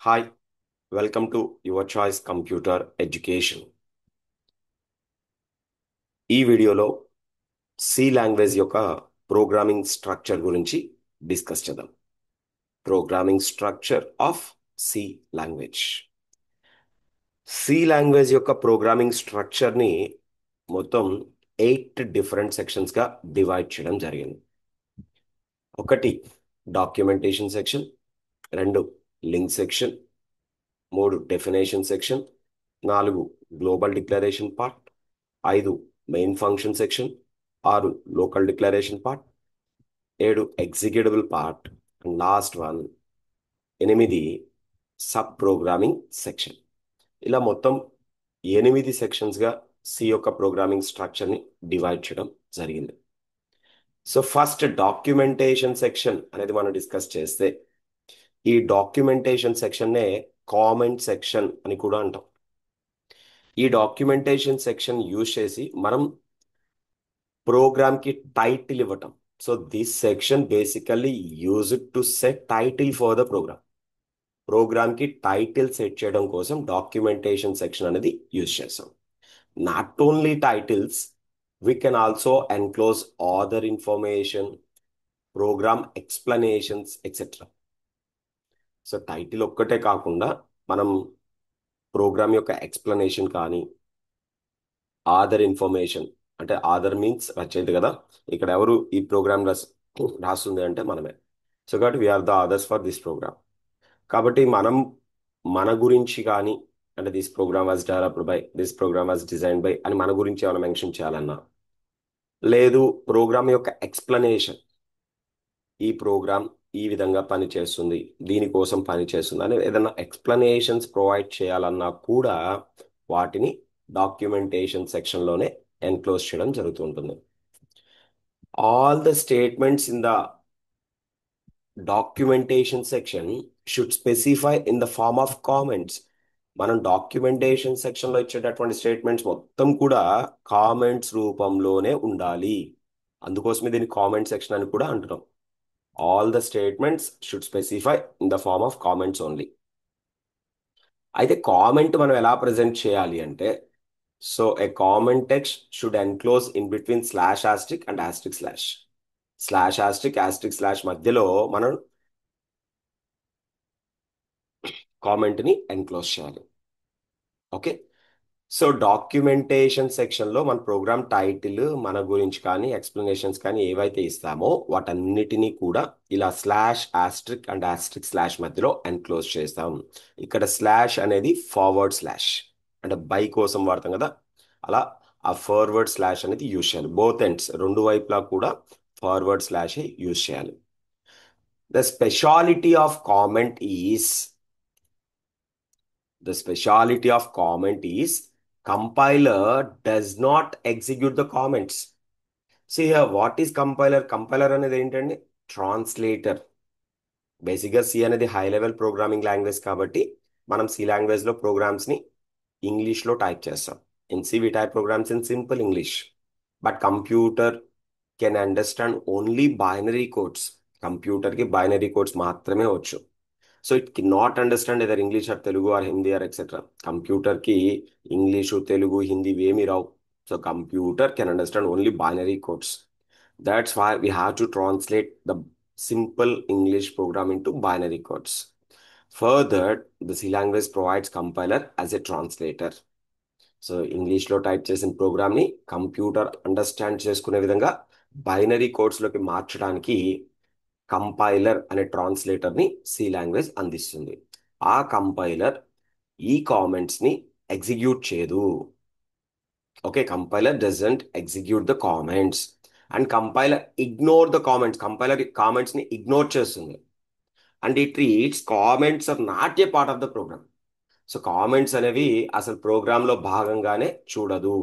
Hi welcome to your choice computer education. ఈ వీడియోలో C language యొక్క ప్రోగ్రామింగ్ స్ట్రక్చర్ గురించి డిస్కస్ చేద్దాం. Programming structure of C language. C language యొక్క programming స్ట్రక్చర్ని మొత్తం 8 డిఫరెంట్ సెక్షన్స్గా డివైడ్ చేయడం జరిగింది. ఒకటి documentation section, 2 link section, 3 definition section, 4 global declaration part, 5 main function section, 6 local declaration part, 7 executable part, and last one 8 sub programming section. ఇలా మొత్తం 8 సెక్షన్స్గా సి యొక్క ప్రోగ్రామింగ్ స్ట్రక్చర్ని డివైడ్ చేయడం జరిగింది. సో ఫస్ట్ డాక్యుమెంటేషన్ సెక్షన్ అనేది మనం డిస్కస్ చేస్తే, ఈ డాక్యుమెంటేషన్ సెక్షన్నే కామెంట్ సెక్షన్ అని కూడా అంటాం. ఈ డాక్యుమెంటేషన్ సెక్షన్ యూజ్ చేసి మనం ప్రోగ్రామ్కి టైటిల్ ఇవ్వటం. So this section basically used to set title for the program. ప్రోగ్రామ్కి టైటిల్ సెట్ చేయడం కోసం డాక్యుమెంటేషన్ సెక్షన్ అనేది యూజ్ చేస్తాం. Not only titles, we can also enclose other information, program explanations, etc. So title ఒక్కటే కాకుండా మనం program యొక్క explanation కానీ ఆదర్ ఇన్ఫర్మేషన్, అంటే ఆదర్ మీన్స్ రచయిత కదా, ఇక్కడ ఎవరు ఈ ప్రోగ్రామ్ రాస్తుంది అంటే మనమే. సో కాబట్టి we are the authors for this program. కాబట్టి మనం మన గురించి కానీ, అంటే this program was developed by, this program was design by అని మన గురించి ఏమైనా మెన్షన్ చేయాలన్నా, లేదు ప్రోగ్రామ్ యొక్క ఎక్స్ప్లెనేషన్, ఈ ప్రోగ్రామ్ ఈ విధంగా పనిచేస్తుంది, దీనికోసం పనిచేస్తుంది అని ఏదైనా ఎక్స్ప్లెనేషన్స్ ప్రొవైడ్ చేయాలన్నా కూడా వాటిని డాక్యుమెంటేషన్ సెక్షన్లోనే ఎన్క్లోజ్ చేయడం జరుగుతుంటుంది. All the statements in the documentation section should specify in the form of comments. మనం డాక్యుమెంటేషన్ సెక్షన్లో ఇచ్చేటటువంటి స్టేట్మెంట్స్ మొత్తం కూడా కామెంట్స్ రూపంలోనే ఉండాలి. అందుకోసమే దీన్ని కామెంట్ సెక్షన్ అని కూడా అంటున్నాం. All the statements should specify in the form of comments only. అయితే కామెంట్ మనం ఎలా ప్రజెంట్ చేయాలి అంటే, so a comment text should enclose in between slash asterisk and asterisk slash. Slash asterisk asterisk slash మధ్యలో మనం కామెంట్ని ఎన్క్లోజ్ చేయాలి. Okay, so documentation సెక్షన్లో మన ప్రోగ్రామ్ టైటిల్, మన గురించి కానీ ఎక్స్ప్లెనేషన్స్ కానీ ఏవైతే ఇస్తామో వాటన్నిటినీ కూడా ఇలా slash asterisk and asterisk slash మధ్యలో ఎన్క్లోజ్ చేస్తాం. ఇక్కడ స్లాష్ అనేది ఫార్వర్డ్ స్లాష్, అంటే బై కోసం వాడతాం కదా, అలా ఆ ఫార్వర్డ్ స్లాష్ అనేది యూజ్ చేయాలి. బోత్ ఎండ్స్, రెండు వైపులా కూడా ఫార్వర్డ్ స్లాష్ యూజ్ చేయాలి. The speciality of comment is The speciality of comment is compiler does not execute the comments. See here, what is compiler? Compiler అనేది ఏంటండి? ట్రాన్స్లేటర్. బేసిక్గా C అనేది హై లెవెల్ ప్రోగ్రామింగ్ లాంగ్వేజ్ కాబట్టి మనం C లాంగ్వేజ్లో ప్రోగ్రామ్స్ని ఇంగ్లీష్లో type చేస్తాం. In C we type programs in simple English. But computer can understand only binary codes. కంప్యూటర్కి బైనరీ కోడ్స్ మాత్రమే వచ్చు. So it cannot understand either English or Telugu or Hindi or etcetera. కంప్యూటర్కి English, Telugu, Hindi ఏమీ రావు. So computer can understand only binary codes. That's why we have to translate the simple English program into binary codes. Further, the C language provides compiler as a translator. So ఇంగ్లీష్లో type చేసిన ప్రోగ్రామ్ని computer understand చేసుకునే విధంగా binary కోడ్స్లోకి మార్చడానికి compiler అనే ట్రాన్స్లేటర్ని C language అందిస్తుంది. ఆ compiler ఈ కామెంట్స్ని ఎగ్జిక్యూట్ చేయదు. Okay, compiler doesn't execute the comments and compiler ignore the comments. Compiler కామెంట్స్ని ఇగ్నోర్ చేస్తుంది. And it treats comments are not a part of the program. So comments అనేవి అసలు ప్రోగ్రాంలో భాగంగానే చూడదు.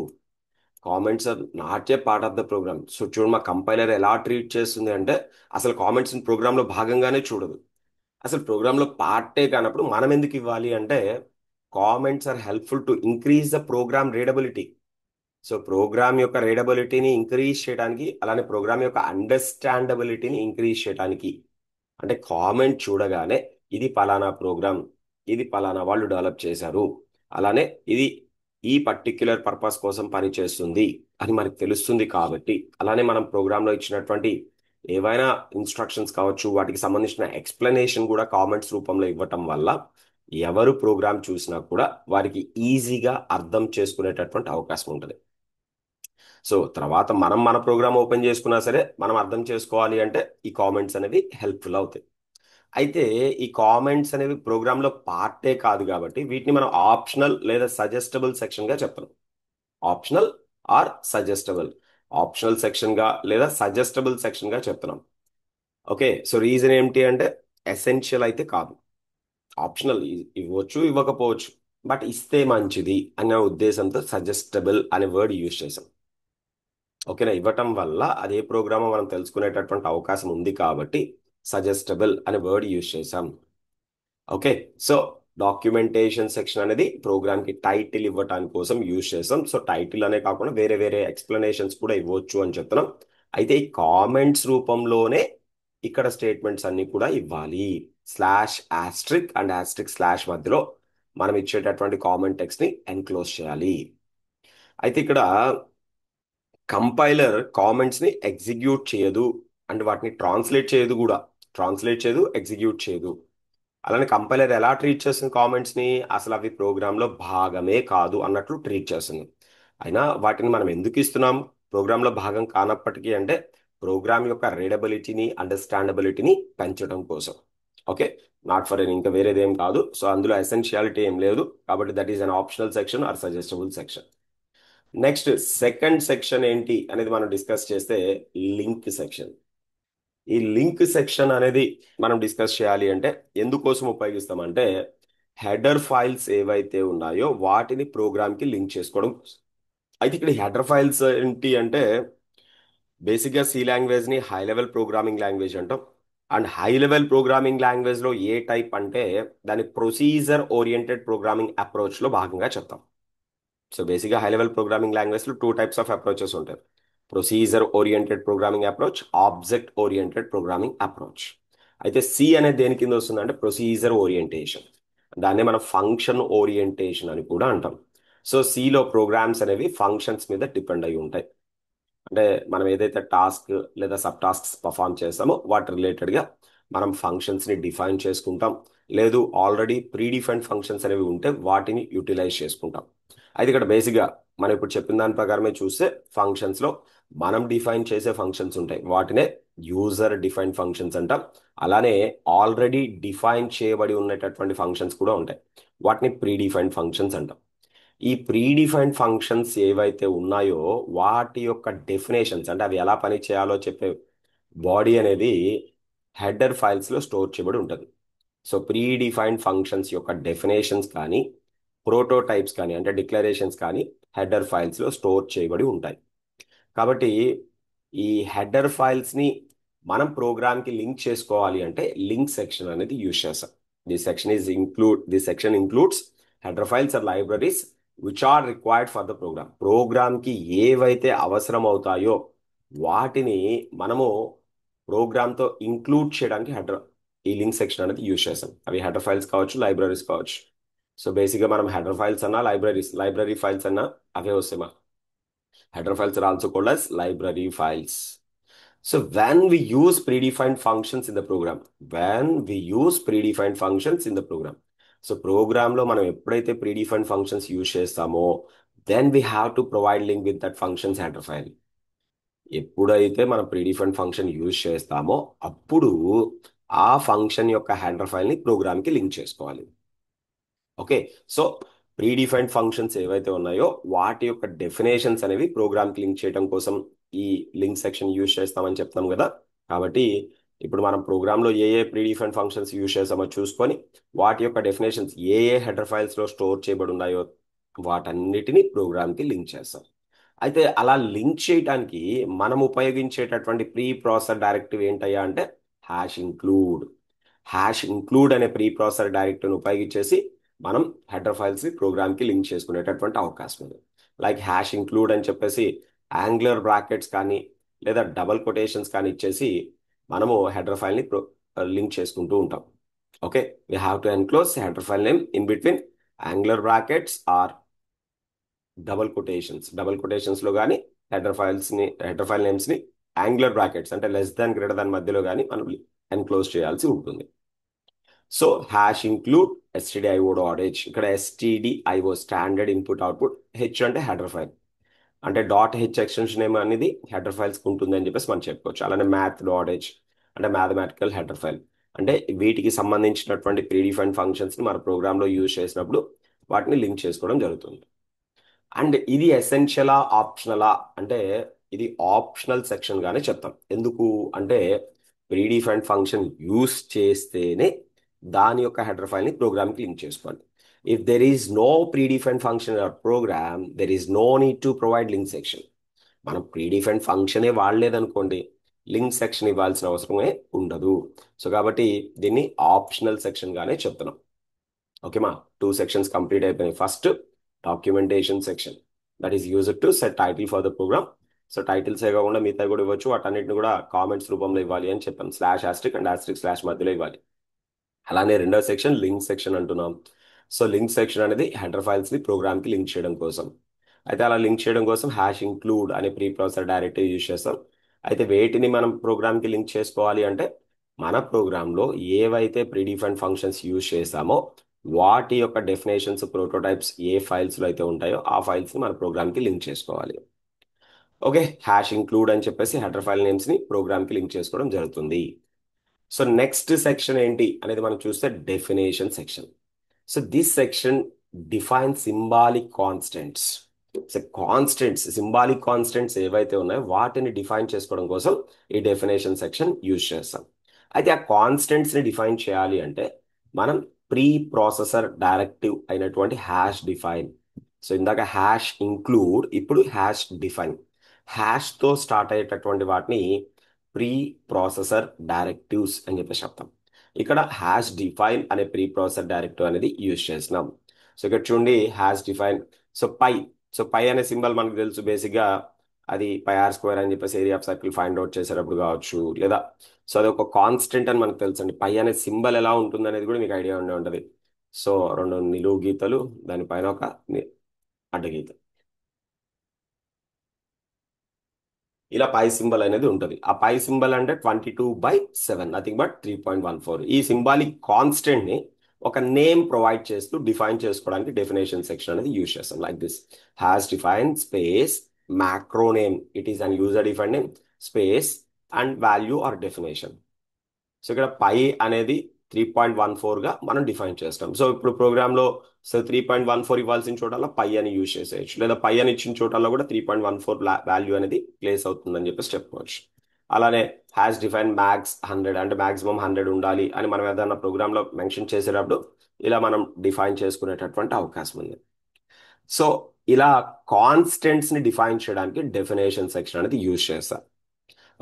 Comments are not a part of the program. So చూడు, మా compiler ఎలా ట్రీట్ చేస్తుంది అంటే అసలు కామెంట్స్ ప్రోగ్రాంలో భాగంగానే చూడదు. అసలు ప్రోగ్రాంలో పార్టే కానప్పుడు మనం ఎందుకు ఇవ్వాలి అంటే, comments are helpful to increase the program readability. So program యొక్క రీడబిలిటీని ఇంక్రీజ్ చేయడానికి, అలానే ప్రోగ్రామ్ యొక్క అండర్స్టాండబిలిటీని ఇంక్రీజ్ చేయడానికి, అంటే కామెంట్ చూడగానే ఇది పలానా ప్రోగ్రామ్, ఇది పలానా వాళ్ళు డెవలప్ చేశారు, అలానే ఇది ఈ పర్టిక్యులర్ పర్పస్ కోసం పనిచేస్తుంది అని మనకు తెలుస్తుంది. కాబట్టి అలానే మనం ప్రోగ్రాంలో ఇచ్చినటువంటి ఏవైనా ఇన్స్ట్రక్షన్స్ కావచ్చు, వాటికి సంబంధించిన ఎక్స్ప్లెనేషన్ కూడా కామెంట్స్ రూపంలో ఇవ్వటం వల్ల ఎవరు ప్రోగ్రామ్ చూసినా కూడా వారికి ఈజీగా అర్థం చేసుకునేటటువంటి అవకాశం ఉంటుంది. సో తర్వాత మనం మన ప్రోగ్రామ్ ఓపెన్ చేసుకున్నా సరే మనం అర్థం చేసుకోవాలి అంటే ఈ కామెంట్స్ అనేవి హెల్ప్ఫుల్ అవుతాయి. అయితే ఈ కామెంట్స్ అనేవి ప్రోగ్రాంలో పార్టే కాదు కాబట్టి వీటిని మనం ఆప్షనల్ లేదా సజెస్టబుల్ సెక్షన్గా చెప్తాం. ఆప్షనల్ ఆర్ సజెస్టబుల్, ఆప్షనల్ సెక్షన్గా లేదా సజెస్టబుల్ సెక్షన్గా చెప్తున్నాం. ఓకే, సో రీజన్ ఏంటి అంటే ఎసెన్షియల్ అయితే కాదు, ఆప్షనల్, ఇవ్వచ్చు ఇవ్వకపోవచ్చు, బట్ ఇస్తే మంచిది అనే ఉద్దేశంతో సజెస్టబుల్ అనే వర్డ్ యూజ్ చేసాం. ఓకేనా, ఇవ్వటం వల్ల అదే ప్రోగ్రామో మనం తెలుసుకునేటటువంటి అవకాశం ఉంది కాబట్టి సజెస్టబుల్ అనే వర్డ్ యూజ్ చేసాం. ఓకే, సో డాక్యుమెంటేషన్ సెక్షన్ అనేది ప్రోగ్రామ్కి టైటిల్ ఇవ్వటానికి కోసం యూజ్ చేసాం. సో టైటిల్ అనే కాకుండా వేరే వేరే ఎక్స్ప్లెనేషన్స్ కూడా ఇవ్వచ్చు అని చెప్తున్నాం. అయితే ఈ కామెంట్స్ రూపంలోనే ఇక్కడ స్టేట్మెంట్స్ అన్ని కూడా ఇవ్వాలి. Slash asterisk and asterisk slash మధ్యలో మనం ఇచ్చేటటువంటి కామెంట్ టెక్స్ట్ ని ఎన్క్లోజ్ చేయాలి. అయితే ఇక్కడ కంపైలర్ కామెంట్స్ ని ఎగ్జిక్యూట్ చేయదు అండ్ వాటిని ట్రాన్స్లేట్ చేయదు కూడా, ట్రాన్స్లేట్ చేయదు, ఎగ్జిక్యూట్ చేయదు. అలానే కంపైలర్ ఎలా ట్రీట్ చేస్తుంది కామెంట్స్ ని, అసలు అవి ప్రోగ్రామ్ లో భాగమే కాదు అన్నట్లు ట్రీట్ చేస్తుంది. అయినా వాటిని మనం ఎందుకు ఇస్తున్నాం ప్రోగ్రామ్ లో భాగం కానప్పటికీ అంటే ప్రోగ్రామ్ యొక్క రీడబిలిటీని, అండర్స్టాండబిలిటీని పెంచడం కోసం. ఓకే, నాట్ ఫర్ ఇంకా వేరేదేం కాదు. సో అందులో ఎసెన్షియాలిటీ ఏం లేదు కాబట్టి that is an optional section or suggestable section. Next second section ఏంటి అనేది మనం డిస్కస్ చేస్తే లింక్ సెక్షన్. ఈ లింక్ సెక్షన్ అనేది మనం డిస్కస్ చేయాలి అంటే ఎందుకోసం ఉపయోగిస్తామంటే హెడర్ ఫైల్స్ ఏవైతే ఉన్నాయో వాటిని ప్రోగ్రామ్కి లింక్ చేసుకోవడం కోసం. అయితే ఇక్కడ హెడర్ ఫైల్స్ ఏంటి అంటే బేసిక్గా సి లాంగ్వేజ్ని హై లెవెల్ ప్రోగ్రామింగ్ లాంగ్వేజ్ అంటాం. అండ్ హై లెవెల్ ప్రోగ్రామింగ్ లాంగ్వేజ్లో ఏ టైప్ అంటే దాని ప్రొసీజర్ ఓరియంటెడ్ ప్రోగ్రామింగ్ అప్రోచ్లో భాగంగా చెప్తాం. సో బేసిక్గా హై లెవెల్ ప్రోగ్రామింగ్ లాంగ్వేజ్లో టూ టైప్స్ ఆఫ్ అప్రోచెస్ ఉంటాయి. Procedure oriented programming approach, object oriented programming approach. అయితే సి అనేది దేని కింద వస్తుంది అంటే ప్రొసీజర్ ఓరియంటేషన్, దాన్నే మనం ఫంక్షన్ ఓరియంటేషన్ అని కూడా అంటాం. సో సిలో ప్రోగ్రామ్స్ అనేవి ఫంక్షన్స్ మీద డిపెండ్ అయి ఉంటాయి. అంటే మనం ఏదైతే టాస్క్ లేదా సబ్ టాస్క్స్ పర్ఫామ్ చేస్తామో వాటి రిలేటెడ్గా మనం ఫంక్షన్స్ని డిఫైన్ చేసుకుంటాం. లేదు ఆల్రెడీ ప్రీ డిఫైన్డ్ ఫంక్షన్స్ అనేవి ఉంటే వాటిని యూటిలైజ్ చేసుకుంటాం. అయితే ఇక్కడ బేసిక్గా మనం ఇప్పుడు చెప్పిన దాని ప్రకారమే చూస్తే ఫంక్షన్స్లో మనం డిఫైన్ చేసే ఫంక్షన్స్ ఉంటాయి, వాటినే యూజర్ డిఫైన్డ్ ఫంక్షన్స్ అంటాం. అలానే ఆల్రెడీ డిఫైన్ చేయబడి ఉన్నటువంటి ఫంక్షన్స్ కూడా ఉంటాయి, వాటిని ప్రీ డిఫైన్డ్ ఫంక్షన్స్ అంటాం. ఈ ప్రీ డిఫైన్డ్ ఫంక్షన్స్ ఏవైతే ఉన్నాయో వాటి యొక్క డెఫినేషన్స్ అంటే అవి ఎలా పని చేయాలో చెప్పే బాడీ అనేది హెడర్ ఫైల్స్లో స్టోర్ చేయబడి ఉంటుంది. సో ప్రీ డిఫైన్డ్ ఫంక్షన్స్ యొక్క డెఫినేషన్స్ కానీ ప్రోటోటైప్స్ కానీ అంటే డిక్లరేషన్స్ కానీ హెడర్ ఫైల్స్లో స్టోర్ చేయబడి ఉంటాయి. కాబట్టి ఈ హెడర్ ఫైల్స్ని మనం ప్రోగ్రామ్కి లింక్ చేసుకోవాలి అంటే లింక్ సెక్షన్ అనేది యూజ్ చేస్తాం. This section includes header files or libraries which are required for the program. ప్రోగ్రామ్కి ఏవైతే అవసరం అవుతాయో వాటిని మనము ప్రోగ్రామ్తో ఇంక్లూడ్ చేయడానికి ఈ లింక్ సెక్షన్ అనేది యూజ్ చేస్తాం. అవి హెడర్ ఫైల్స్ కావచ్చు, లైబ్రరీస్ కావచ్చు. సో బేసిక్గా మనం హెడర్ ఫైల్స్ అన్నా లైబ్రరీ ఫైల్స్ అన్నా అవే వస్తాయి. మా header files are also called as library files. So when we use predefined functions in the program, so ప్రోగ్రామ్లో మనం ఎప్పుడైతే ప్రీడిఫైన్డ్ ఫంక్షన్స్ యూజ్ చేస్తామో then we have to provide link with that functions header file. ఎప్పుడైతే మనం predefined function use చేస్తామో అప్పుడు ఆ function యొక్క హెడర్ ఫైల్ని ప్రోగ్రామ్కి లింక్ చేసుకోవాలి. ఓకే, సో ప్రీడిఫైన్డ్ ఫంక్షన్స్ ఏవైతే ఉన్నాయో వాటి యొక్క డెఫినేషన్స్ అనేవి ప్రోగ్రామ్కి లింక్ చేయడం కోసం ఈ లింక్ సెక్షన్ యూజ్ చేస్తామని చెప్తాం కదా. కాబట్టి ఇప్పుడు మనం ప్రోగ్రాంలో ఏ ఏ ప్రీడిఫైన్డ్ ఫంక్షన్స్ యూజ్ చేస్తామో చూసుకొని వాటి యొక్క డెఫినేషన్స్ ఏ ఏ హెడర్ ఫైల్స్లో స్టోర్ చేయబడి ఉన్నాయో వాటన్నిటిని ప్రోగ్రామ్కి లింక్ చేస్తాం. అయితే అలా లింక్ చేయడానికి మనం ఉపయోగించేటటువంటి ప్రీ ప్రాసెసర్ డైరెక్టివ్ ఏంటయ్యా అంటే హ్యాష్ ఇంక్లూడ్ అనే ప్రీ ప్రాసెసర్ డైరెక్టివ్ని ఉపయోగించేసి మనం హెడర్ ఫైల్స్ ప్రోగ్రామ్కి లింక్ చేసుకునేటటువంటి అవకాశం ఉంది. లైక్ హ్యాష్ ఇంక్లూడ్ అని చెప్పేసి యాంగులర్ బ్రాకెట్స్ కానీ లేదా డబల్ కొటేషన్స్ కానీ ఇచ్చేసి మనము హెడర్ ఫైల్ని లింక్ చేసుకుంటూ ఉంటాం. Okay, we have to enclose header file name in between angular brackets or double quotations లో కానీ హెడర్ ఫైల్ నేమ్స్ ని యాంగులర్ బ్రాకెట్స్ అంటే లెస్ దాన్ గ్రేటర్ దాన్ మధ్యలో కానీ మనం ఎన్క్లోజ్ చేయాల్సి ఉంటుంది. So hash include stdio dot H, ఇక్కడ stdio standard input output, H అంటే హెడర్ ఫైల్, అంటే డాట్ హెచ్ ఎక్స్టెన్షన్ నేమ్ అనేది హెడర్ ఫైల్స్ ఉంటుంది అని చెప్పేసి మనం చెప్పుకోవచ్చు. అలానే మ్యాథ్ డాట్ హెచ్ అంటే మ్యాథమెటికల్ హెడర్ ఫైల్, అంటే వీటికి సంబంధించినటువంటి ప్రీడిఫైన్ ఫంక్షన్స్ ని మన ప్రోగ్రామ్ లో యూజ్ చేసినప్పుడు వాటిని లింక్ చేసుకోవడం జరుగుతుంది. అండ్ ఇది ఎసెన్షియలా ఆప్షనలా అంటే ఇది ఆప్షనల్ సెక్షన్ గానే చెప్తాం. ఎందుకు అంటే ప్రీడిఫైన్డ్ ఫంక్షన్ యూస్ చేస్తేనే దాని యొక్క హెడర్ ఫైల్ ని ప్రోగ్రామ్ కి లింక్ చేసుకోండి. If there is no predefined function or program, there is no need to provide link section. మనం ప్రీడిఫైన్డ్ ఫంక్షనే వాడలేదనుకోండి, లింక్ సెక్షన్ ఇవ్వాల్సిన అవసరమే ఉండదు. సో కాబట్టి దీన్ని ఆప్షనల్ సెక్షన్ గానే చెప్తున్నాం. ఓకేమా, 2 సెక్షన్స్ కంప్లీట్ అయిపోయినాయి. First documentation section, that is used to set title for the program. So titles ఏ కాకుండా మిగతా కూడా ఇవ్వచ్చు, వాటన్నిటిని కూడా కామెంట్స్ రూపంలో ఇవ్వాలి అని చెప్పాను. Slash asterisk and asterisk slash మధ్యలో ఇవ్వాలి. అలానే రెండో సెక్షన్ లింక్ సెక్షన్ అంటున్నాం. సో లింక్ సెక్షన్ అనేది హెడర్ ఫైల్స్ ని ప్రోగ్రామ్ కి లింక్ చేయడం కోసం. అయితే అలా లింక్ చేయడం కోసం హ్యాష్ ఇంక్లూడ్ అనే ప్రీ ప్రాసెసర్ డైరెక్టరీ యూజ్ చేస్తాం. అయితే వేటిని మనం ప్రోగ్రామ్ కి లింక్ చేసుకోవాలి అంటే మన ప్రోగ్రామ్ లో ఏవైతే ప్రీడిఫైన్డ్ ఫంక్షన్స్ యూజ్ చేసామో వాటి యొక్క డెఫినేషన్స్, ప్రోటోటైప్స్ ఏ ఫైల్స్ లో అయితే ఉంటాయో ఆ ఫైల్స్ ని మన ప్రోగ్రామ్ కి లింక్ చేసుకోవాలి. ఓకే, హ్యాష్ ఇంక్లూడ్ అని చెప్పేసి హెడర్ ఫైల్ నేమ్స్ ని ప్రోగ్రామ్ కి లింక్ చేసుకోవడం జరుగుతుంది. సో నెక్స్ట్ సెక్షన్ ఏంటి అనేది మనం చూస్తే definition section. So this section define symbolic constants. So constants, symbolic constants ఏవైతే ఉన్నాయో వాటిని డిఫైన్ చేసుకోవడం కోసం ఈ డెఫినేషన్ సెక్షన్ యూజ్ చేస్తాం. అయితే ఆ కాన్స్టెంట్స్ ని డిఫైన్ చేయాలి అంటే మనం ప్రీ ప్రాసెసర్ డైరెక్టివ్ అయినటువంటి హ్యాష్ డిఫైన్. సో ఇందాక హ్యాష్ ఇంక్లూడ్, ఇప్పుడు హ్యాష్ డిఫైన్. హ్యాష్ తో స్టార్ట్ అయ్యేటటువంటి వాటిని ప్రీ ప్రాసెసర్ డైరెక్టివ్స్ అని చెప్పేసి చెప్తాం. ఇక్కడ హ్యాష్ డిఫైన్ అనే ప్రీ ప్రాసెసర్ డైరెక్టివ్ అనేది యూజ్ చేస్తున్నాం. సో ఇక్కడ చూడండి హ్యాష్ డిఫైన్. సో పై, సో పై అనే సింబల్ మనకు తెలుసు బేసిక్ గా, అది పై ఆర్ స్క్వేర్ అని చెప్పేసి area of circle find out చేసేటప్పుడు కావచ్చు, లేదా సో అది ఒక కాన్స్టెంట్ అని మనకు తెలుసు అండి. పై అనే సింబల్ ఎలా ఉంటుంది అనేది కూడా మీకు ఐడియా ఉండే ఉంటుంది. సో రెండు నిలువు గీతలు, దానిపైన ఒక అడ్డగీత, ఇలా పై సింబల్ అనేది ఉంటుంది. ఆ పై సింబల్ అంటే 22/7, నథింగ్ బట్ 3.14. ఈ సింబాలిక్ కాన్స్టెంట్ ని ఒక నేమ్ ప్రొవైడ్ చేస్తూ డిఫైన్ చేసుకోవడానికి డెఫినేషన్ సెక్షన్ అనేది యూజ్ చేస్తాం. Like this, hash define space macro name, it is an user define name space and value or definition. So ఇక్కడ పై అనేది 3.14గా మనం డిఫైన్ చేస్తాం. సో ఇప్పుడు ప్రోగ్రామ్ లో సో 3.14 ఇవ్వాల్సిన చోటల్లో పై అని యూజ్ చేసేయచ్చు, లేదా పై అని ఇచ్చిన చోటల్లో కూడా 3.14 వాల్యూ అనేది ప్లేస్ అవుతుందని చెప్పేసి చెప్పుకోవచ్చు. అలానే హ్యాష్ డిఫైన్ మ్యాక్స్ 100, అంటే మాక్సిమం 100 ఉండాలి అని మనం ఏదైనా ప్రోగ్రామ్ లో మెన్షన్ చేసేటప్పుడు ఇలా మనం డిఫైన్ చేసుకునేటటువంటి అవకాశం ఉంది. సో ఇలా కాన్స్టెంట్స్ ని డిఫైన్ చేయడానికి డెఫినేషన్ సెక్షన్ అనేది యూజ్ చేస్తాం.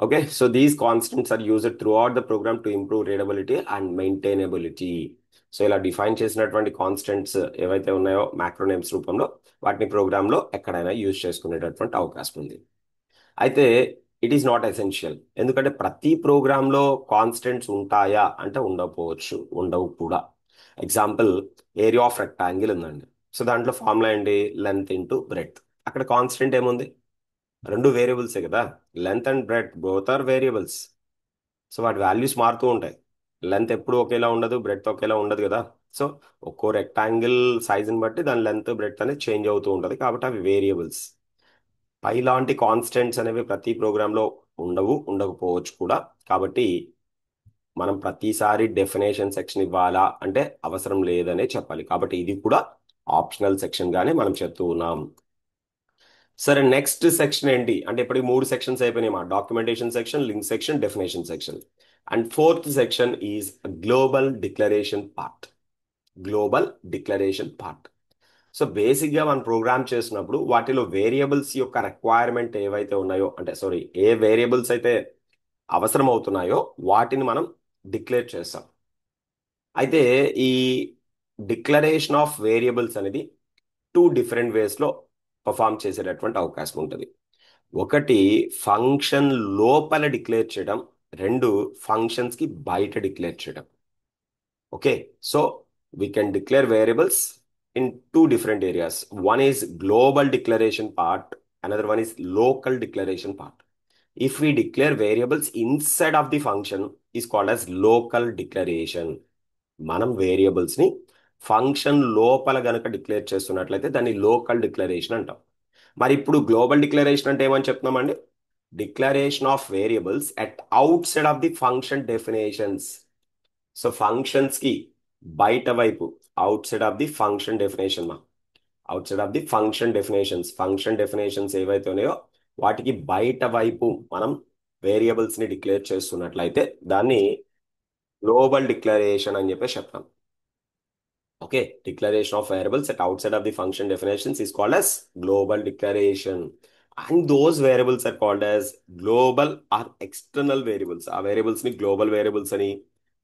Okay, so these constants are used throughout the program to improve readability and maintainability. So ఇలా డిఫైన్ చేసినటువంటి కాన్స్టెంట్స్ ఏవైతే ఉన్నాయో మ్యాక్రోనేమ్స్ రూపంలో, వాటిని ప్రోగ్రామ్ లో ఎక్కడైనా యూజ్ చేసుకునేటటువంటి అవకాశం ఉంది. అయితే ఇట్ ఈస్ నాట్ ఎసెన్షియల్, ఎందుకంటే ప్రతి ప్రోగ్రామ్ లో కాన్స్టెంట్స్ ఉంటాయా అంటే ఉండకపోవచ్చు, ఉండవు కూడా. ఎగ్జాంపుల్, ఏరియా ఆఫ్ రెక్టాంగిల్ ఉందండి. సో దాంట్లో ఫార్ములా ఏంటి, లెంత్ ఇంటూ బ్రెడ్త్. అక్కడ కాన్స్టెంట్ ఏముంది, రెండు వేరియబుల్సే కదా, length and breadth both are variables. So వాటి వాల్యూస్ మారుతూ ఉంటాయి. లెంత్ ఎప్పుడు ఒకేలా ఉండదు, బ్రెడ్త్ ఒకేలా ఉండదు కదా. సో ఒక్కో రెక్టాంగిల్ సైజుని బట్టి దాని లెంత్ బ్రెడ్త్ అనేది చేంజ్ అవుతూ ఉంటుంది, కాబట్టి అవి వేరియబుల్స్. పై లాంటి కాన్స్టెంట్స్ అనేవి ప్రతి ప్రోగ్రాంలో ఉండవు, ఉండకపోవచ్చు కూడా. కాబట్టి మనం ప్రతిసారి డెఫినేషన్ సెక్షన్ ఇవ్వాలా అంటే అవసరం లేదనే చెప్పాలి. కాబట్టి ఇది కూడా ఆప్షనల్ సెక్షన్ గానే మనం చెప్తూ ఉన్నాం. సరే, నెక్స్ట్ సెక్షన్ ఏంటి అంటే ఇప్పటికి 3 సెక్షన్స్ అయిపోయినాయి, మా documentation section, link section, definition section. And fourth section is global declaration part. Global declaration part. So బేసిక్గా మనం ప్రోగ్రామ్ చేసినప్పుడు వాటిలో వేరియబుల్స్ యొక్క రిక్వైర్మెంట్ ఏవైతే ఉన్నాయో, అంటే సారీ, ఏ వేరియబుల్స్ అయితే అవసరం అవుతున్నాయో వాటిని మనం డిక్లేర్ చేస్తాం. అయితే ఈ డిక్లరేషన్ ఆఫ్ వేరియబుల్స్ అనేది 2 డిఫరెంట్ వేస్లో పర్ఫామ్ చేసేటటువంటి అవకాశం ఉంటుంది. ఒకటి ఫంక్షన్ లోపల డిక్లేర్ చేయడం, రెండు ఫంక్షన్స్ కి బయట డిక్లేర్ చేయడం. Okay, so we can declare variables in two different areas. One is global declaration part, another one is local declaration part. If we declare variables inside of the function is called as local declaration. మనం variables ని function లోపల గనక declare చేస్తున్నట్లయితే దాన్ని local declaration అంటాం. మరి ఇప్పుడు global declaration అంటే ఏమని చెప్తున్నామండి? Declaration of variables at outside of the function definitions. So functions కి బయట వైపు, outside of the function definition మా, outside of the function definitions ఏవైతే ఉన్నాయో వాటికి బయట వైపు మనం వేరియబుల్స్ ని డిక్లేర్ చేస్తున్నట్లయితే దాన్ని గ్లోబల్ డిక్లరేషన్ అని చెప్పేసి చెప్తాం. Okay, declaration of variables at outside of the function definitions is called as global declaration. And those variables are called as global or external variables. ఆ వేరియబుల్స్ ని global variables అని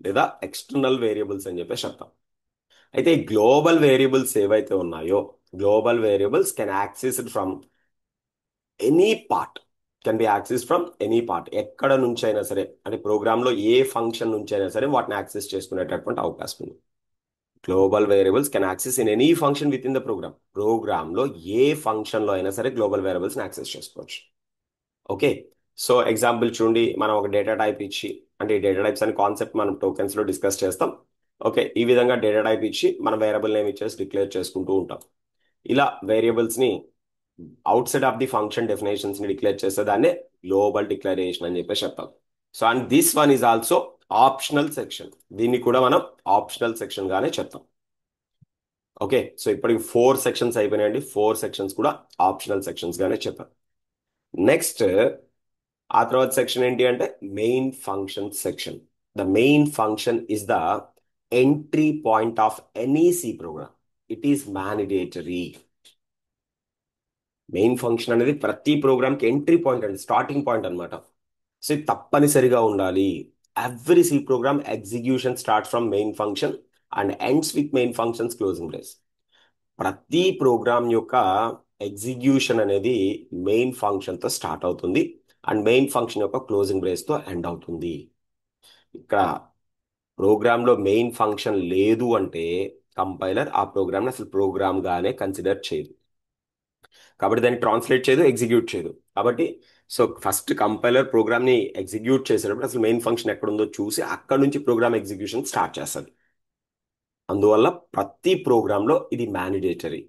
లేదా external variables అని చెప్పేసి చెప్తాం. అయితే ఈ global variables ఏవైతే ఉన్నాయో, global variables can accessed from any part, can be access from any part. ఎక్కడ నుంచి అయినా సరే, అంటే ప్రోగ్రామ్ లో ఏ ఫంక్షన్ నుంచి అయినా సరే వాటిని యాక్సెస్ చేసుకునేటటువంటి అవకాశం ఉంది. Global variables can access in any function within the program. Program లో ఏ ఫంక్షన్ లో అయినా సరే గ్లోబల్ వేరియబుల్స్ ని యాక్సెస్ చేసుకోవచ్చు. ఓకే, సో ఎగ్జాంపుల్ చూడండి, మనం ఒక డేటా టైప్ ఇచ్చి, అంటే ఈ డేటా టైప్స్ అనే కాన్సెప్ట్ మనం టోకెన్స్ లో డిస్కస్ చేస్తాం. ఓకే, ఈ విధంగా డేటా టైప్ ఇచ్చి మనం వేరియబుల్ నేమ్ ఇచ్చేసి డిక్లేర్ చేసుకుంటూ ఉంటాం. ఇలా వేరియబుల్స్ ని out side of the function definitions ని డిక్లేర్ చేస్తే దాన్ని గ్లోబల్ డిక్లరేషన్ అని చెప్పేసి చెప్తాం. So and this one is also optional section. దీన్ని కూడా మనం ఆప్షనల్ సెక్షన్ గానే చెప్తాం. ఓకే, సో ఇప్పటికి 4 సెక్షన్స్ అయిపోయినాయండి. 4 సెక్షన్స్ కూడా ఆప్షనల్ సెక్షన్స్ గానే చెప్పాం. నెక్స్ట్ ఆ తర్వాత సెక్షన్ ఏంటి అంటే main function section. The main function is the entry point of any C program. It is mandatory. Main function అనేది ప్రతి ప్రోగ్రామ్ కి ఎంట్రీ పాయింట్ అండి, స్టార్టింగ్ పాయింట్ అన్నమాట. సో ఇది తప్పనిసరిగా ఉండాలి. Every C program execution start from main function and ends with main function's closing brace. ప్రతి ప్రోగ్రామ్ యొక్క ఎగ్జిక్యూషన్ అనేది మెయిన్ ఫంక్షన్ తో స్టార్ట్ అవుతుంది అండ్ మెయిన్ ఫంక్షన్ యొక్క క్లోజింగ్ బ్రేస్ తో ఎండ్ అవుతుంది. ఇక్కడ ప్రోగ్రామ్ లో మెయిన్ ఫంక్షన్ లేదు అంటే కంపైలర్ ఆ ప్రోగ్రామ్ అసలు ప్రోగ్రామ్ గానే కన్సిడర్ చేయదు, కాబట్టి దాన్ని ట్రాన్స్లేట్ చేయదు, ఎగ్జిక్యూట్ చేయదు. కాబట్టి సో ఫస్ట్ కంపైలర్ ప్రోగ్రామ్ ని ఎగ్జిక్యూట్ చేసేటప్పుడు అసలు మెయిన్ ఫంక్షన్ ఎక్కడ ఉందో చూసి అక్కడ నుంచి ప్రోగ్రామ్ ఎగ్జిక్యూషన్ స్టార్ట్ చేస్తుంది. అందువల్ల ప్రతి ప్రోగ్రామ్ లో ఇది mandatory.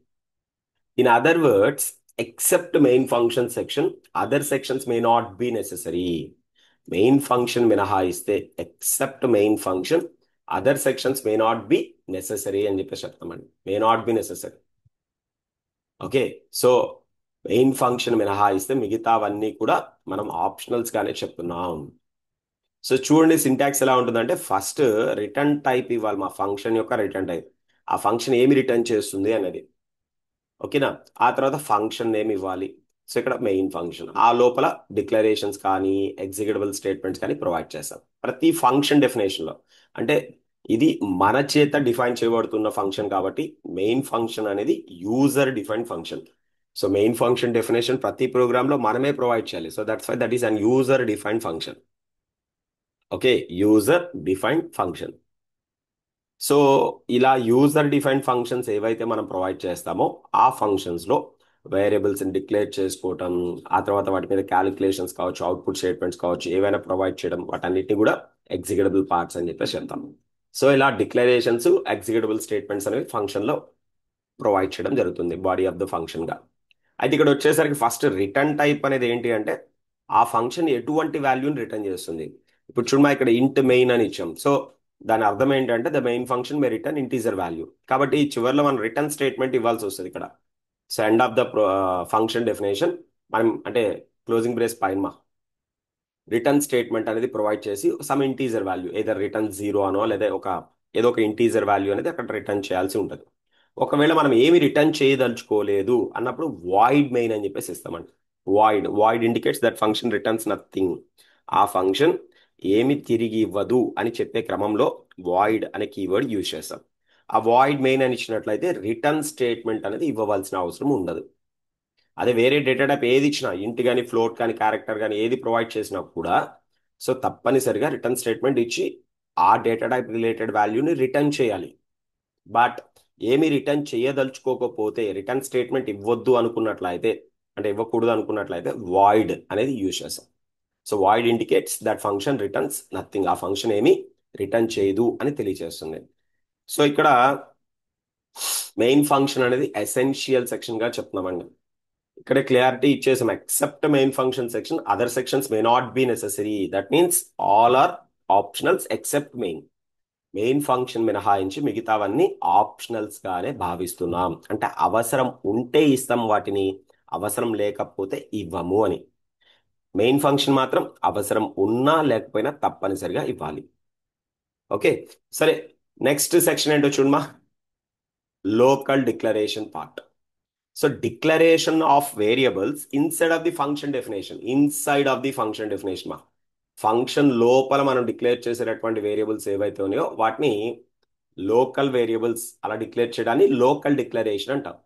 In other words, except main function section, other sections may not be necessary. Main function మినహాయిస్తే, except main function, other sections may not be necessary అని చెప్పేసి చెప్తామండి. May not be necessary. Okay, so main function మినహాయిస్తే మిగతావన్నీ కూడా మనం optionals గానే చెప్తున్నాం. సో చూడండి సింటాక్స్ ఎలా ఉంటుందంటే, ఫస్ట్ రిటర్న్ టైప్ ఇవ్వాలి మా ఫంక్షన్ యొక్క రిటర్న్ టైప్. ఆ ఫంక్షన్ ఏమి రిటర్న్ చేస్తుంది అనేది. ఓకేనా, ఆ తర్వాత ఫంక్షన్ నేమ్ ఇవ్వాలి. సో ఇక్కడ మెయిన్ ఫంక్షన్, ఆ లోపల డిక్లరేషన్స్ కానీ ఎగ్జిక్యూటబుల్ స్టేట్మెంట్స్ కానీ ప్రొవైడ్ చేస్తాం ప్రతి ఫంక్షన్ డెఫినేషన్ లో. అంటే ఇది మన చేత డిఫైన్ చేయబడుతున్న ఫంక్షన్ కాబట్టి మెయిన్ ఫంక్షన్ అనేది user defined function. So main function definition ప్రతి ప్రోగ్రామ్ లో మనమే ప్రొవైడ్ చేయాలి. So that's why that is an user defined function. Okay, user defined function. So ఇలా యూజర్ డిఫైన్డ్ ఫంక్షన్స్ ఏవైతే మనం ప్రొవైడ్ చేస్తామో ఆ ఫంక్షన్స్ లో వేరియబుల్స్ డిక్లేర్ చేసుకోవటం, ఆ తర్వాత వాటి మీద క్యాలిక్యులేషన్స్ కావచ్చు, అవుట్పుట్ స్టేట్మెంట్స్ కావచ్చు, ఏవైనా ప్రొవైడ్ చేయడం, వాటన్నిటిని కూడా ఎగ్జిక్యూటబుల్ పార్ట్స్ అని చెప్పేసి చెప్తాం. సో ఇలా డిక్లరేషన్స్, ఎగ్జిక్యూటబుల్ స్టేట్మెంట్స్ అనేవి ఫంక్షన్ లో ప్రొవైడ్ చేయడం జరుగుతుంది బాడీ ఆఫ్ ద ఫంక్షన్ గా. అయితే ఇక్కడ వచ్చేసరికి ఫస్ట్ రిటర్న్ టైప్ అనేది ఏంటి అంటే ఆ ఫంక్షన్ ఎటువంటి వాల్యూని రిటర్న్ చేస్తుంది. ఇప్పుడు చూడమా, ఇక్కడ ఇంట్ మెయిన్ అని ఇచ్చాం. సో దాని అర్థం ఏంటంటే the main function May return integer value. కాబట్టి ఈ చివరిలో మనం రిటర్న్ స్టేట్మెంట్ ఇవ్వాల్సి వస్తుంది ఇక్కడ. So end of the function definition మనం అంటే క్లోజింగ్ బ్రేస్ పైన రిటర్న్ స్టేట్మెంట్ అనేది ప్రొవైడ్ చేసి సమ్ ఇంటీజర్ వాల్యూ ఏదో రిటర్న్ 0 అనో లేదా ఏదో ఒక ఇంటీజర్ వాల్యూ అనేది అక్కడ రిటర్న్ చేయాల్సి ఉంటుంది. ఒకవేళ మనం ఏమి రిటర్న్ చేయదలుచుకోలేదు అన్నప్పుడు వాయిడ్ మెయిన్ అని చెప్పేసి ఇస్తామండి. Void indicates that function returns nothing. ఆ ఫంక్షన్ ఏమి తిరిగి ఇవ్వదు అని చెప్పే క్రమంలో వాయిడ్ అనే కీవర్డ్ యూజ్ చేస్తాం. ఆ వాయిడ్ మెయిన్ అని ఇచ్చినట్లయితే రిటర్న్ స్టేట్మెంట్ అనేది ఇవ్వవలసిన అవసరం ఉండదు. అదే వేరే డేటా టైప్ ఏది ఇచ్చినా, ఇంట్ కానీ ఫ్లోట్ కానీ క్యారెక్టర్ కానీ ఏది ప్రొవైడ్ చేసినా కూడా సో తప్పనిసరిగా రిటర్న్ స్టేట్మెంట్ ఇచ్చి ఆ డేటా టైప్ రిలేటెడ్ వాల్యూని రిటర్న్ చేయాలి. బట్ ఏమి రిటర్న్ చేయదలుచుకోకపోతే, రిటర్న్ స్టేట్మెంట్ ఇవ్వద్దు అనుకున్నట్లయితే, అంటే ఇవ్వకూడదు అనుకున్నట్లయితే వాయిడ్ అనేది యూజ్ చేస్తాం. So void indicates that function returns nothing, ఆ ఫంక్షన్ ఏమి రిటర్న్ చేయదు అని తెలియజేస్తుంది. సో ఇక్కడ మెయిన్ ఫంక్షన్ అనేది ఎసెన్షియల్ సెక్షన్ గా చెప్తున్నామండి. ఇక్కడ క్లియారిటీ ఇచ్చేసాం, except main function section other sections may not be necessary. That means all are optionals except main. Main function మినహాయించి మిగతావన్నీ ఆప్షనల్స్ గానే భావిస్తున్నాం. అంటే అవసరం ఉంటే ఇస్తాం వాటిని, అవసరం లేకపోతే ఇవ్వము అని. మెయిన్ ఫంక్షన్ మాత్రం అవసరం ఉన్నా లేకపోయినా తప్పనిసరిగా ఇవ్వాలి. ఓకే, సరే. నెక్స్ట్ సెక్షన్ ఏంటో చూడమా, local declaration part. So declaration of variables inside of the function definition. Inside of the function definition మా ఫంక్షన్ లోపల మనం డిక్లేర్ చేసేటటువంటి వేరియబుల్స్ ఏవైతే ఉన్నాయో వాటిని లోకల్ వేరియబుల్స్ అలా డిక్లేర్ చేయడాన్ని లోకల్ డిక్లరేషన్ అంటాం.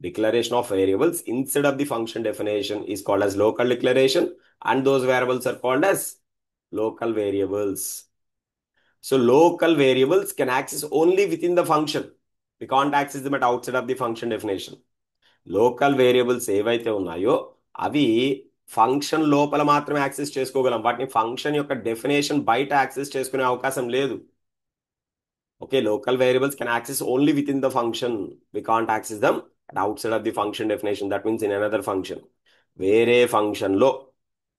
Declaration of variables instead of the function definition is called as local declaration, and those variables are called as local variables. So local variables can access only within the function. We can't access them at outside of the function definition. Local variables ఏవైతే ఉన్నాయో అవి function లోపల మాత్రమే access చేసుకోగలం. వాటిని function యొక్క definition బయట access చేసుకునే అవకాశం లేదు. Okay, local variables can access only within the function. We can't access them at outside of the function definition. That means in another function. వేరే ఫంక్షన్ లో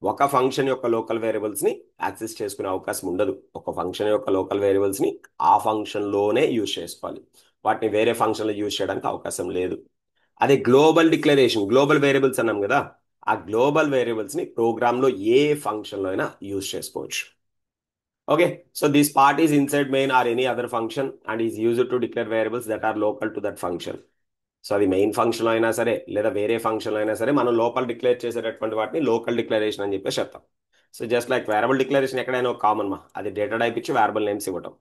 ఒక ఫంక్షన్ యొక్క local variables ని access చేసుకునే అవకాశం ఉండదు. ఒక function యొక్క లోకల్ వేరియబుల్స్ ని ఆ ఫంక్షన్ లోనే యూజ్ చేసుకోవాలి. వాటిని వేరే ఫంక్షన్ లో యూజ్ చేయడానికి అవకాశం లేదు. అదే గ్లోబల్ డిక్లరేషన్, గ్లోబల్ వేరియబుల్స్ అన్నాం కదా, ఆ గ్లోబల్ వేరియబుల్స్ ని ప్రోగ్రామ్ లో ఏ ఫంక్షన్ లో అయినా యూజ్ చేసుకోవచ్చు. Okay, so this part is inside main or any other function and is used to declare variables that are local to that function. So అది మెయిన్ ఫంక్షన్ లో అయినా సరే లేదా వేరే ఫంక్షన్ లో అయినా సరే మనం లోపల డిక్లేర్ చేసేటటువంటి వాటిని లోకల్ డిక్లరేషన్ అని చెప్పేసి చెప్తాం. So just like variable declaration ఎక్కడైనా ఒక కామన్ మా, అది డేటా టైప్ ఇచ్చి వేరియబుల్ నేమ్స్ ఇవ్వటం.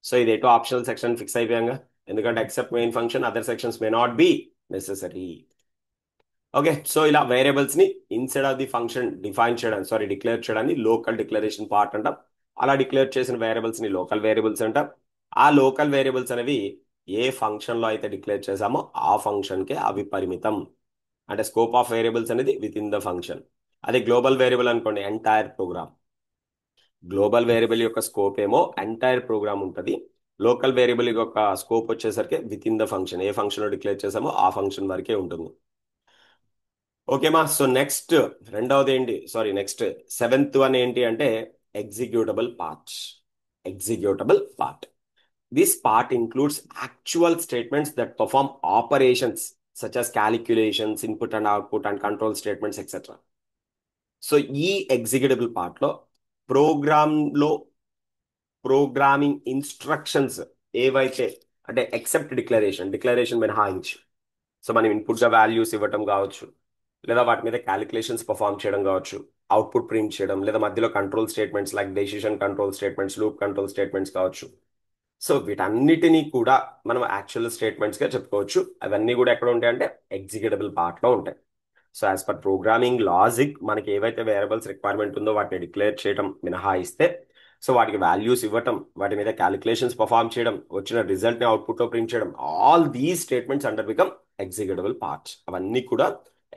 సో ఇది ఎటో ఆప్షనల్ సెక్షన్ ఫిక్స్ అయిపోయాంగా, ఎందుకంటే except main function other sections may not be necessary. Okay, so ఇలా వేరియబుల్స్ ని inside of the function define చేయడానికి, సారీ డిక్లేర్ చేయడానికి లోకల్ డిక్లరేషన్ పార్ట్ అంటాం. అలా డిక్లేర్ చేసిన వేరియబుల్స్ ని లోకల్ వేరియబుల్స్ అంటాం. ఆ లోకల్ వేరియబుల్స్ అనేవి ఏ ఫంక్షన్ లో అయితే డిక్లేర్ చేసామో ఆ ఫంక్షన్ కే అవి పరిమితం. అంటే స్కోప్ ఆఫ్ వేరియబుల్స్ అనేది విత్ ఇన్ ద ఫంక్షన్. అదే గ్లోబల్ వేరియబుల్ అనుకోండి, ఎంటైర్ ప్రోగ్రామ్. గ్లోబల్ వేరియబుల్ యొక్క స్కోప్ ఏమో ఎంటైర్ ప్రోగ్రామ్ ఉంటుంది. లోకల్ వేరియబుల్ యొక్క స్కోప్ వచ్చేసరికి with in the function, A function లో డిక్లేర్ చేసామో ఆ ఫంక్షన్ వరకే ఉంటుంది. ఓకేమా, సో నెక్స్ట్ రెండవది ఏంటి, సారీ నెక్స్ట్ సెవెంత్ వన్ ఏంటి అంటే executable part. Executable part, this part includes actual statements that perform operations such as calculations, input and output and control statements etcetera. So ఈ executable part లో programme లో programming instructions ఏవైతే, అంటే except declaration, declaration మినహాయించి, so మనం ఇన్పుట్గా values ఇవ్వటం కావచ్చు, లేదా వాటి మీద క్యాలిక్యులేషన్స్ పర్ఫామ్ చేయడం కావచ్చు, అవుట్పుట్ ప్రింట్ చేయడం, లేదా మధ్యలో control statements like decision control statements, loop control statements కావచ్చు. సో వీటన్నిటినీ కూడా మనం యాక్చువల్ స్టేట్మెంట్స్గా చెప్పుకోవచ్చు. అవన్నీ కూడా ఎక్కడ ఉంటాయి అంటే ఎగ్జిక్యూటబుల్ పార్ట్లో ఉంటాయి. So as per programming logic మనకి ఏవైతే వేరియబుల్స్ రిక్వైర్మెంట్ ఉందో వాటిని డిక్లేర్ చేయడం మినహాయిస్తే, సో వాటికి వాల్యూస్ ఇవ్వటం, వాటి మీద క్యాలిక్యులేషన్స్ పర్ఫామ్ చేయడం, వచ్చిన రిజల్ట్ని అవుట్పుట్లో ప్రింట్ చేయడం, all these statements under become executable parts. అవన్నీ కూడా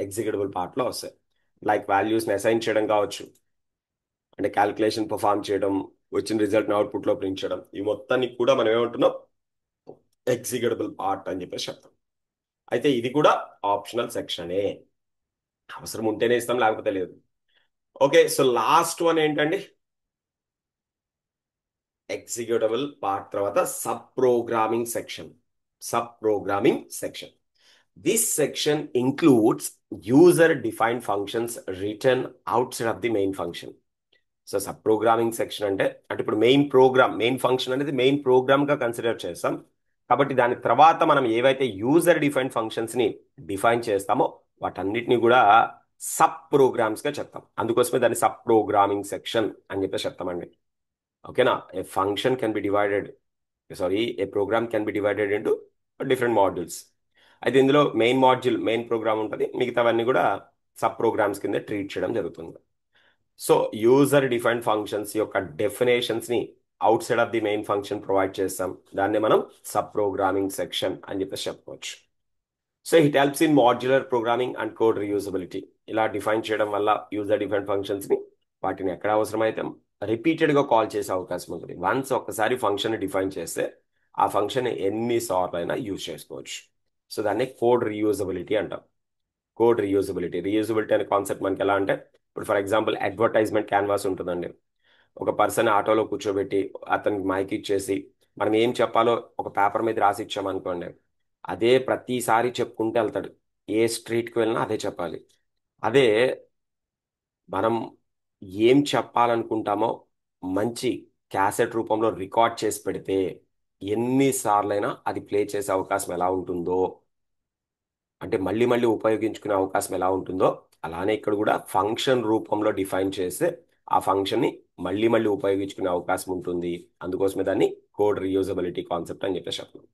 ఎగ్జిక్యూటబుల్ పార్ట్లో వస్తాయి. లైక్ వాల్యూస్ని అసైన్ చేయడం కావచ్చు, అంటే క్యాలిక్యులేషన్ పర్ఫామ్ చేయడం, వచ్చిన రిజల్ట్ని అవుట్పుట్లో ప్రింట్ చేయడం, ఈ మొత్తాన్ని కూడా మనం ఏమంటున్నాం ఎగ్జిక్యూటబుల్ పార్ట్ అని చెప్పేసి చెప్తాం. అయితే ఇది కూడా ఆప్షనల్ సెక్షనే, అవసరం ఉంటేనే ఇస్తాం లేకపోతే లేదు. ఓకే, సో లాస్ట్ వన్ ఏంటండి, ఎగ్జిక్యూటబుల్ పార్ట్ తర్వాత sub programming section. Sub programming section, this section includes user defined functions return out side of the main function. So sub programming section అంటే ఇప్పుడు మెయిన్ ప్రోగ్రామ్, మెయిన్ ఫంక్షన్ అనేది main programme గా consider చేస్తాం. కాబట్టి దాని తర్వాత మనం ఏవైతే యూజర్ డిఫైన్డ్ ఫంక్షన్స్ ని డిఫైన్ చేస్తామో వాటన్నిటిని కూడా సబ్ ప్రోగ్రామ్స్ గా చెప్తాం. అందుకోసమే దాన్ని సబ్ ప్రోగ్రామింగ్ సెక్షన్ అని చెప్పేసి చెప్తామండి. ఓకేనా, a function can be divided, sorry a program can be divided into different modules. అయితే ఇందులో మెయిన్ మాడ్యూల్, మెయిన్ ప్రోగ్రామ్ ఉంటుంది, మిగతావన్నీ కూడా సబ్ ప్రోగ్రామ్స్ కింద ట్రీట్ చేయడం జరుగుతుంది. సో యూజర్ డిఫైన్డ్ ఫంక్షన్స్ యొక్క డెఫినేషన్స్ ని out side of the main function provide చేస్తాం. దాన్ని మనం సబ్ ప్రోగ్రామింగ్ సెక్షన్ అని చెప్పేసి చెప్పుకోవచ్చు. So it helps in modular programming and code reusability. ఇలా డిఫైన్ చేయడం వల్ల యూజర్ డిఫైన్ ఫంక్షన్స్ని వాటిని ఎక్కడ అవసరమైతే రిపీటెడ్గా కాల్ చేసే అవకాశం ఉంటుంది. వన్స్ ఒక్కసారి ఫంక్షన్ డిఫైన్ చేస్తే ఆ ఫంక్షన్ ఎన్నిసార్లు అయినా యూజ్ చేసుకోవచ్చు. సో దాన్ని కోడ్ రీయూజబిలిటీ అంటాం. కోడ్ రీయూజబిలిటీ అనే కాన్సెప్ట్ మనకి ఎలా అంటే, ఇప్పుడు ఫర్ ఎగ్జాంపుల్ అడ్వర్టైజ్మెంట్ క్యాన్వాస్ ఉంటుందండి. ఒక పర్సన్ ఆటోలో కూర్చోబెట్టి అతనికి మైక్ ఇచ్చేసి మనం ఏం చెప్పాలో ఒక పేపర్ మీద రాసి ఇచ్చామనుకోండి, అదే ప్రతిసారి చెప్పుకుంటూ వెళ్తాడు. ఏ స్ట్రీట్కి వెళ్ళినా అదే చెప్పాలి. అదే మనం ఏం చెప్పాలనుకుంటామో మంచి క్యాసెట్ రూపంలో రికార్డ్ చేసి పెడితే ఎన్నిసార్లైనా అది ప్లే చేసే అవకాశం ఎలా ఉంటుందో, అంటే మళ్ళీ మళ్ళీ ఉపయోగించుకునే అవకాశం ఎలా ఉంటుందో, అలానే ఇక్కడ కూడా ఫంక్షన్ రూపంలో డిఫైన్ చేస్తే ఆ ఫంక్షన్ని మళ్ళీ మళ్ళీ ఉపయోగించుకునే అవకాశం ఉంటుంది. అందుకోసమే దాన్ని కోడ్ రీయూజబిలిటీ కాన్సెప్ట్ అని చెప్పేసి చెప్తున్నాం.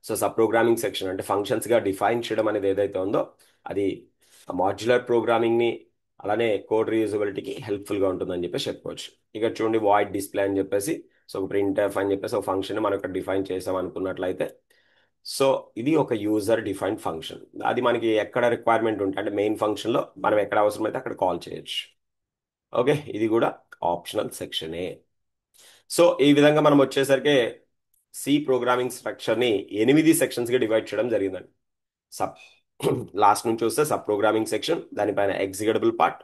సో సబ్ ప్రోగ్రామింగ్ సెక్షన్ అంటే ఫంక్షన్స్గా డిఫైన్ చేయడం అనేది ఏదైతే ఉందో అది మాడ్యులర్ ప్రోగ్రామింగ్ని అలానే కోడ్ రీయూజబిలిటీకి హెల్ప్ఫుల్గా ఉంటుందని చెప్పేసి చెప్పుకోవచ్చు. ఇక చూడండి వాయిడ్ డిస్ప్లే అని చెప్పేసి, సో ప్రింట్ఎఫ్ అని చెప్పేసి ఒక ఫంక్షన్ మనం ఇక్కడ డిఫైన్ చేసాం అనుకున్నట్లయితే, సో ఇది ఒక యూజర్ డిఫైన్డ్ ఫంక్షన్. అది మనకి ఎక్కడ రిక్వైర్మెంట్ ఉంటే అంటే మెయిన్ ఫంక్షన్లో మనం ఎక్కడ అవసరమైతే అక్కడ కాల్ చేయొచ్చు. ఓకే, ఇది కూడా ఆప్షనల్ సెక్షనే. సో ఈ విధంగా మనం వచ్చేసరికి సి ప్రోగ్రామింగ్ స్ట్రక్చర్ని 8 సెక్షన్స్గా డివైడ్ చేయడం జరిగిందండి. సబ్ లాస్ట్ నుంచి చూస్తే సబ్ ప్రోగ్రామింగ్ సెక్షన్, దానిపైన executable part,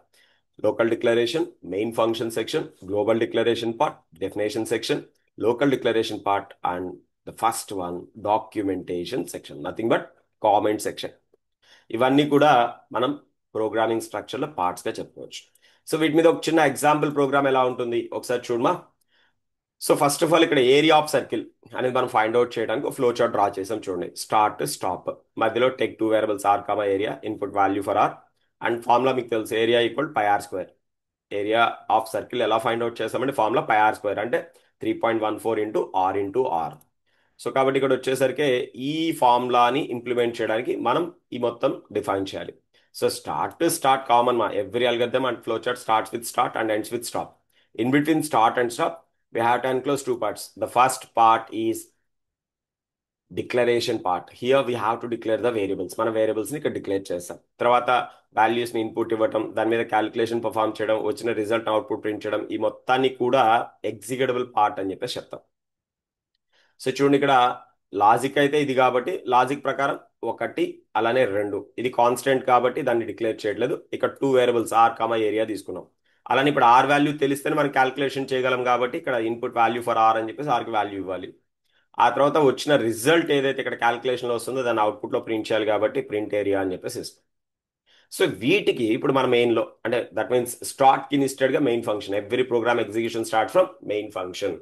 local declaration, main function section, global declaration part, definition section, local declaration part, and the first one documentation section, nothing but comment section. ఇవన్నీ కూడా మనం programming స్ట్రక్చర్లో పార్ట్స్గా చెప్పుకోవచ్చు. So వీటి మీద ఒక చిన్న ఎగ్జాంపుల్ ప్రోగ్రామ్ ఎలా ఉంటుంది ఒకసారి చూడమా. సో ఫస్ట్ ఆఫ్ ఆల్ ఇక్కడ ఏరియా ఆఫ్ సర్కిల్ అనేది మనం ఫైండ్ అవుట్ చేయడానికి ఫ్లో చార్ట్ డ్రా చేసాం చూడండి. స్టార్ట్ స్టాప్ మధ్యలో take 2 variables r comma area, input value for r, and formula మీకు తెలుసు area equal pi r square. Area of circle ఎలా ఫైండ్ అవుట్ చేస్తామంటే ఫార్ములా పై ఆర్ స్క్వేర్ అంటే 3.14 into r into r. So కాబట్టి ఇక్కడ వచ్చేసరికి ఈ ఫార్ములాని ఇంప్లిమెంట్ చేయడానికి మనం ఈ మొత్తం డిఫైన్ చేయాలి. సో స్టార్ట్ కామన్ మా every algorithm and flow chart starts with start and ends with stop. In between start and stop, we have to enclose 2 parts. The first part is declaration part. Here we have to declare the variables. మన variables ని ఇక్కడ declare చేస్తాం. తర్వాత values ని input ఇవ్వటం, దాని మీద calculation perform చేయడం, వచ్చిన రిజల్ట్ అవుట్పుట్ ప్రింట్ చేయడం, ఈ మొత్తాన్ని కూడా ఎగ్జిక్యూటబుల్ పార్ట్ అని చెప్పేసి చెప్తాం. సో చూడండి ఇక్కడ లాజిక్ అయితే ఇది కాబట్టి లాజిక్ ప్రకారం 1 అలానే 2 ఇది కాన్స్టెంట్ కాబట్టి దాన్ని డిక్లేర్ చేయట్లేదు. ఇక్కడ 2 వేరియబుల్స్ ఆర్ కామా ఏరియా తీసుకున్నాం. అలానే ఇప్పుడు ఆర్ వాల్యూ తెలిస్తేనే మనం క్యాల్కులేషన్ చేయగలం కాబట్టి ఇక్కడ ఇన్పుట్ వాల్యూ ఫర్ ఆర్ అని చెప్పేసి ఆర్కి వాల్యూ ఇవ్వాలి. ఆ తర్వాత వచ్చిన రిజల్ట్ ఏదైతే ఇక్కడ క్యాల్కులేషన్లో వస్తుందో దాన్ని అవుట్పుట్లో ప్రింట్ చేయాలి కాబట్టి ప్రింట్ ఏరియా అని చెప్పేసి ఇస్తాం. సో వీటికి ఇప్పుడు మన మెయిన్లో అంటే దట్ మీన్స్ స్టార్ట్ కి ఇన్స్టెడ్గా main function. Every program execution start from main function.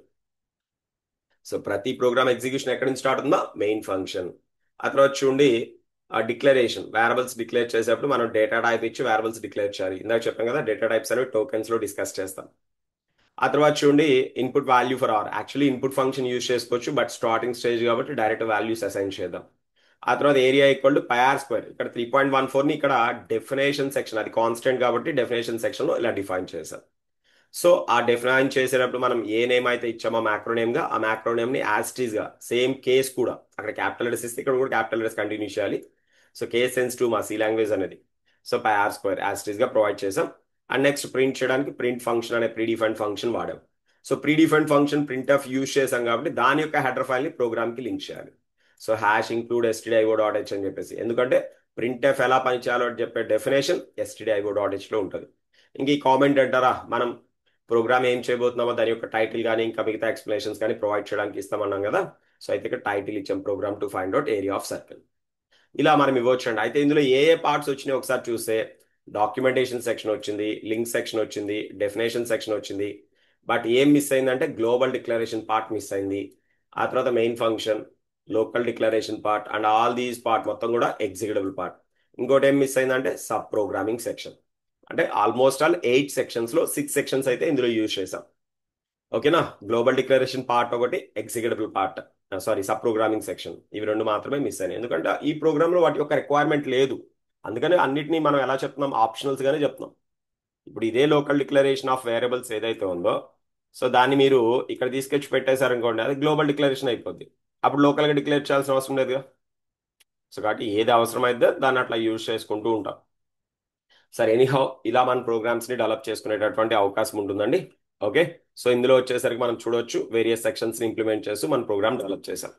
So ప్రతి ప్రోగ్రామ్ ఎగ్జిక్యూషన్ ఎక్కడి నుంచి స్టార్ట్ ఉందో మెయిన్ ఫంక్షన్. ఆ తర్వాత చూడండి డిక్లరేషన్, వేరియబుల్స్ డిక్లేర్ చేసేటప్పుడు మనం డేటా టైప్ ఇచ్చి వేరియబుల్స్ డిక్లేర్ చేయాలి. ఇందాక చెప్పాం కదా డేటా టైప్స్ అనేవి టోకెన్స్ లో డిస్కస్ చేస్తాం. ఆ తర్వాత చూడండి input value for r. Actually input function use చేసుకోవచ్చు బట్ స్టార్టింగ్ స్టేజ్ కాబట్టి డైరెక్ట్ వాల్యూస్ అసైన్ చేద్దాం. ఆ తర్వాత area equal to pi r square. ఇక్కడ 3.14ని ఇక్కడ డెఫినేషన్ సెక్షన్, అది కాన్స్టెంట్ కాబట్టి డెఫినేషన్ సెక్షన్ లో ఇలా డిఫైన్ చేశాం. సో ఆ డిఫైన్ చేసేటప్పుడు మనం ఏ నేమ్ అయితే ఇచ్చామో మ్యాక్రోనేమ్ గా, ఆ మ్యాక్రోనేమ్ ని యాస్టీస్ గా సేమ్ కేస్ కూడా అక్కడ క్యాపిటల్ లెటర్స్ ఇస్తే ఇక్కడ కూడా క్యాపిటల్ లెటర్స్ కంటిన్యూ చేయాలి. సో కేస్ సెన్సిటివ్ మా సి లాంగ్వేజ్ అనేది. So pi r square as it is గా ప్రొవైడ్ చేసాం. అండ్ నెక్స్ట్ ప్రింట్ చేయడానికి ప్రింట్ ఫంక్షన్ అనే ప్రీడిఫైన్డ్ ఫంక్షన్ వాడాం. So predefined function printf use చేసాం కాబట్టి దాని యొక్క హెడర్ ఫైల్ ని ప్రోగ్రామ్ కి లింక్ చేయాలి. సో హ్యాష్ ఇంక్లూడ్ stdio.h అని చెప్పేసి, ఎందుకంటే ప్రింట్ ఎఫ్ ఎలా పనిచేయాలో అని చెప్పే డెఫినేషన్ stdio.h లో ఉంటుంది. ఇంక ఈ కామెంట్ అంటారా, మనం ప్రోగ్రామ్ ఏం చేయబోతున్నామో దాని యొక్క టైటిల్ కానీ ఇంకా మిగతా ఎక్స్ప్లెనేషన్స్ కానీ ప్రొవైడ్ చేయడానికి ఇస్తామన్నాం కదా. సో అయితే ఇక్కడ టైటిల్ ఇచ్చాం program to find out area of circle. ఇలా మనం ఇవ్వచ్చండి. అయితే ఇందులో ఏ ఏ పార్ట్స్ వచ్చినాయి ఒకసారి చూస్తే డాక్యుమెంటేషన్ సెక్షన్ వచ్చింది, లింక్ సెక్షన్ వచ్చింది, డెఫినేషన్ సెక్షన్ వచ్చింది. బట్ ఏం మిస్ అయిందంటే గ్లోబల్ డిక్లరేషన్ పార్ట్ మిస్ అయింది. ఆ తర్వాత main function, local declaration part and all these part మొత్తం కూడా ఎగ్జిక్యూటబుల్ పార్ట్. ఇంకోటి ఏం మిస్ అయిందంటే సబ్ ప్రోగ్రామింగ్ సెక్షన్. అంటే ఆల్మోస్ట్ ఆల్ 8 సెక్షన్స్లో 6 సెక్షన్స్ అయితే ఇందులో యూజ్ చేసాం. ఓకేనా, గ్లోబల్ డిక్లరేషన్ పార్ట్ ఒకటి, executable part, sorry sub programming section, ఇవి 2 మాత్రమే మిస్ అయినాయి. ఎందుకంటే ఈ ప్రోగ్రాంలో వాటి యొక్క రిక్వైర్మెంట్ లేదు. అందుకని అన్నిటినీ మనం ఎలా చెప్తున్నాం, ఆప్షనల్స్ గానే చెప్తున్నాం. ఇప్పుడు ఇదే లోకల్ డిక్లరేషన్ ఆఫ్ వేరియబుల్స్ ఏదైతే ఉందో, సో దాన్ని మీరు ఇక్కడ తీసుకొచ్చి పెట్టేశారనుకోండి, అది గ్లోబల్ డిక్లరేషన్ అయిపోద్ది. అప్పుడు లోకల్గా డిక్లేర్ చేయాల్సిన అవసరం లేదుగా. సో కాబట్టి ఏది అవసరమైతే దాన్ని అట్లా యూజ్ చేసుకుంటూ ఉంటాం. సరే, ఎనీహౌ ఇలా మన ప్రోగ్రామ్స్ని డెవలప్ చేసుకునేటటువంటి అవకాశం ఉంటుందండి. ఓకే. సో ఇందులో వచ్చేసరికి మనం చూడొచ్చు వేరియస్ సెక్షన్స్ని ఇంప్లిమెంట్ చేస్తూ మన ప్రోగ్రామ్ డెవలప్ చేసాం.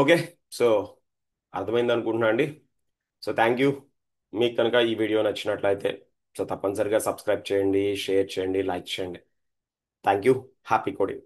ఓకే. సో అర్థమైంది అనుకుంటున్నా అండి. So thank you. మీకు కనుక ఈ వీడియో నచ్చినట్లయితే సో తప్పనిసరిగా సబ్స్క్రైబ్ చేయండి, షేర్ చేయండి, లైక్ చేయండి. Thank you. Happy coding.